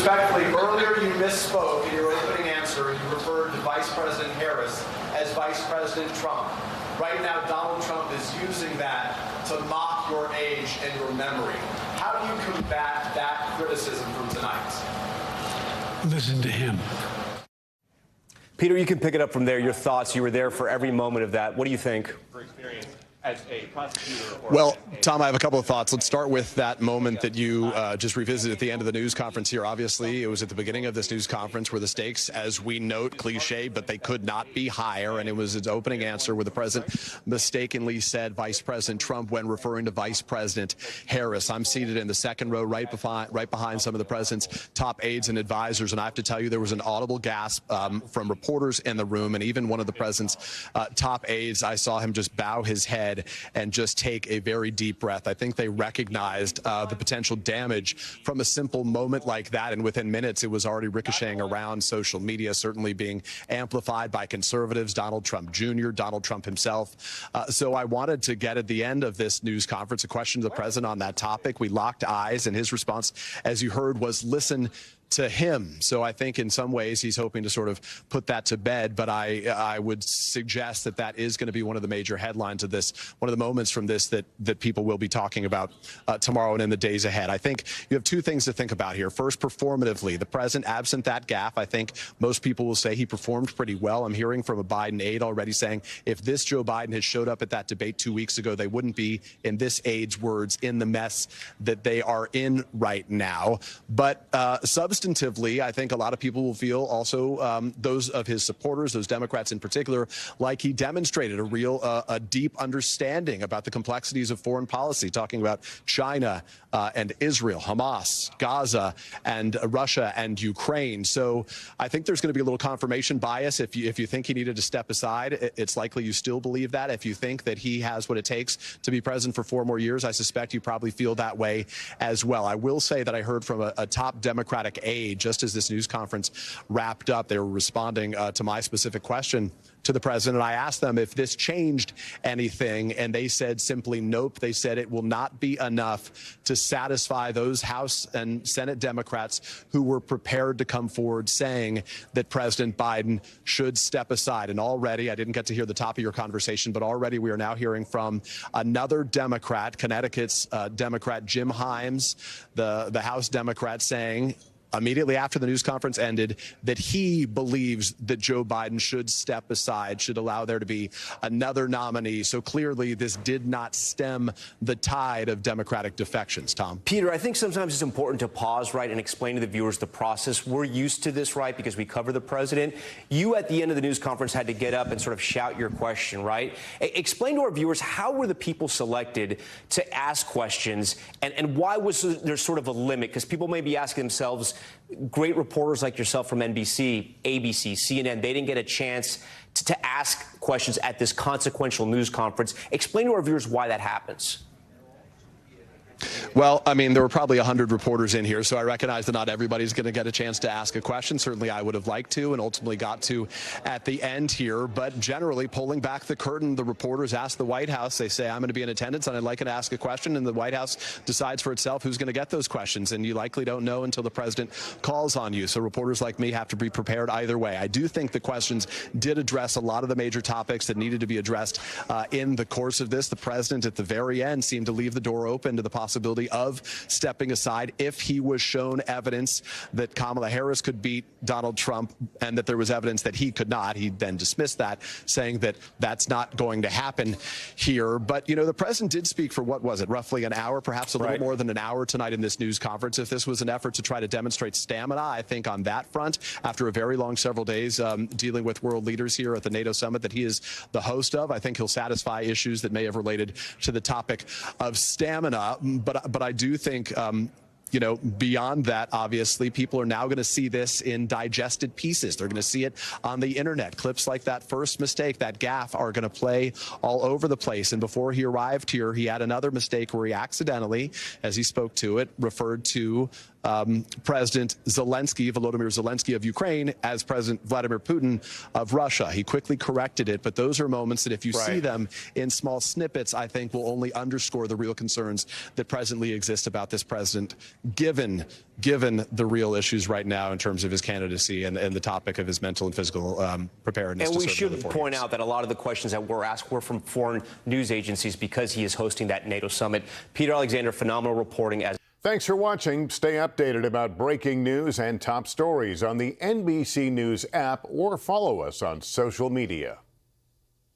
respectfully, earlier you misspoke in your opening answer. You referred to Vice President Harris as Vice President Trump. Right now, Donald Trump is using that to mock your age and your memory. How do you combat that criticism from tonight? Listen to him. Peter, you can pick it up from there. Your thoughts. You were there for every moment of that. What do you think? As a prosecutor? Well, Tom, I have a couple of thoughts. Let's start with that moment that you just revisited at the end of the news conference here. Obviously, it was at the beginning of this news conference where the stakes, as we note, cliche, but they could not be higher. And it was its opening answer where the president mistakenly said Vice President Trump when referring to Vice President Harris. I'm seated in the second row right behind some of the president's top aides and advisors. And I have to tell you, there was an audible gasp from reporters in the room. And even one of the president's top aides, I saw him just bow his head and just take a very deep breath. I think they recognized the potential damage from a simple moment like that. And within minutes, it was already ricocheting around social media, certainly being amplified by conservatives, Donald Trump Jr., Donald Trump himself. So I wanted to get at the end of this news conference a question to the president on that topic. We locked eyes, and his response, as you heard, was listen to him. So I think in some ways he's hoping to sort of put that to bed, but I would suggest that that is going to be one of the major headlines of this, one of the moments from this that people will be talking about tomorrow and in the days ahead. I think you have two things to think about here. First, performatively, the president, absent that gaffe, I think most people will say he performed pretty well. I'm hearing from a Biden aide already saying if this Joe Biden had showed up at that debate 2 weeks ago, they wouldn't be, in this aide's words, in the mess that they are in right now. But substantively, I think a lot of people will feel also, those of his supporters, those Democrats in particular, like he demonstrated a deep understanding about the complexities of foreign policy, talking about China and Israel, Hamas, Gaza, and Russia and Ukraine. So I think there's going to be a little confirmation bias. If you think he needed to step aside, it's likely you still believe that. If you think that he has what it takes to be president for 4 more years, I suspect you probably feel that way as well. I will say that I heard from a top Democratic aide just as this news conference wrapped up. They were responding to my specific question to the president. And I asked them if this changed anything, and they said simply nope. They said it will not be enough to satisfy those House and Senate Democrats who were prepared to come forward saying that President Biden should step aside. And already, I didn't get to hear the top of your conversation, but already we are now hearing from another Democrat, Connecticut's Democrat Jim Himes, the House Democrat, saying immediately after the news conference ended that he believes that Joe Biden should step aside, should allow there to be another nominee. So clearly this did not stem the tide of Democratic defections. Tom? Peter, I think sometimes it's important to pause, right, and explain to the viewers the process. We're used to this, right, because we cover the president. You, at the end of the news conference, had to get up and sort of shout your question, right? Explain to our viewers, how were the people selected to ask questions, and why was there sort of a limit? Because people may be asking themselves, great reporters like yourself from NBC, ABC, CNN, they didn't get a chance to ask questions at this consequential news conference. Explain to our viewers why that happens. Well, I mean, there were probably 100 reporters in here, so I recognize that not everybody's going to get a chance to ask a question. Certainly, I would have liked to and ultimately got to at the end here. But generally, pulling back the curtain, the reporters ask the White House. They say, I'm going to be in attendance and I'd like to ask a question. And the White House decides for itself who's going to get those questions. And you likely don't know until the president calls on you. So reporters like me have to be prepared either way. I do think the questions did address a lot of the major topics that needed to be addressed in the course of this. The president at the very end seemed to leave the door open to the possibility of stepping aside if he was shown evidence that Kamala Harris could beat Donald Trump and that there was evidence that he could not. He then dismissed that, saying that that's not going to happen here. But, you know, the president did speak for, what was it, roughly an hour, perhaps a little more than an hour tonight in this news conference. If this was an effort to try to demonstrate stamina, I think on that front, after a very long several days dealing with world leaders here at the NATO summit that he is the host of, I think he'll satisfy issues that may have related to the topic of stamina. But I do think, you know, beyond that, obviously, people are now going to see this in digested pieces. They're going to see it on the internet. Clips like that first mistake, that gaffe, are going to play all over the place. And before he arrived here, he had another mistake where he accidentally, as he spoke to it, referred to President Volodymyr Zelensky of Ukraine as President Vladimir Putin of Russia. He quickly corrected it, but those are moments that if you see them in small snippets, I think will only underscore the real concerns that presently exist about this president, given the real issues right now in terms of his candidacy and the topic of his mental and physical preparedness. And to we serve should another 4 point years. out that a lot of the questions that were asked were from foreign news agencies because he is hosting that NATO summit. Peter Alexander, phenomenal reporting. Thanks for watching. Stay updated about breaking news and top stories on the NBC News app or follow us on social media.